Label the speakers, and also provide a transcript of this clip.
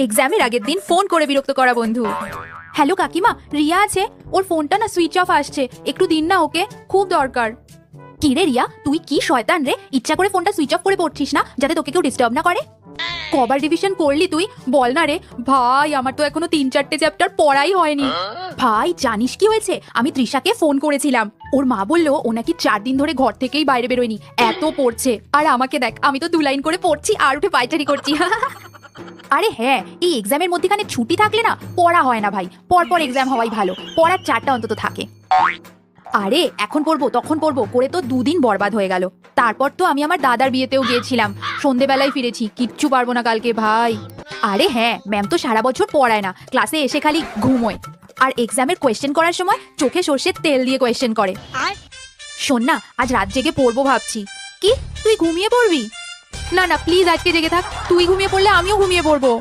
Speaker 1: এক্সামের আগের দিন ফোন করে বিরক্ত করা বন্ধু। হ্যালো কাকিমা, রিয়া আছে, ওর ফোনটা না সুইচ অফ আসছে, একটু দিন না ওকে, খুব দরকার। কি রে রিয়া, তুই কি শয়তান রে, ইচ্ছা করে ফোনটা সুইচ অফ করে পড়ছিস না যাতে তোকে কেউ ডিস্টার্ব না করে? কবার রিভিশন করলি তুই বল না রে ভাই, আমার তো এখনো 3-4টে চ্যাপ্টার পড়াই হয়নি। ভাই জানিস কি হয়েছে, আমি তৃষাকে ফোন করেছিলাম, ওর মা বললো ও নাকি 4 দিন ধরে ঘর থেকেই বাইরে বেরোয়নি, এত পড়ছে। আর আমাকে দেখ, আমি তো 2 লাইন করে পড়ছি আর উঠে পায়চারি করছি। আরে হ্যাঁ, এই এক্সামের মধ্যখানে ছুটি থাকলে না পড়া হয় না ভাই, পরপর এক্সাম হওয়াই ভালো, পড়ার 4টা অন্তত থাকে। আরে এখন পড়বো তখন পড়বো করে তো 2 দিন বরবাদ হয়ে গেল। তারপর তো আমি আমার দাদার বিয়েতেও গিয়েছিলাম, সন্ধেবেলায় ফিরেছি, কিচ্ছু পারবো না কালকে ভাই। আরে হ্যাঁ, ম্যাম তো সারা বছর পড়ায় না, ক্লাসে এসে খালি ঘুমোয়, আর এক্সামের কোয়েশ্চেন করার সময় চোখে সর্ষের তেল দিয়ে কোয়েশ্চেন করে। শোন না, আজ রাত জেগে পড়বো ভাবছি। কি তুই ঘুমিয়ে পড়বি? না না প্লিজ, আজকে জেগে থাক, তুই ঘুমিয়ে পড়লে আমিও ঘুমিয়ে পড়বো।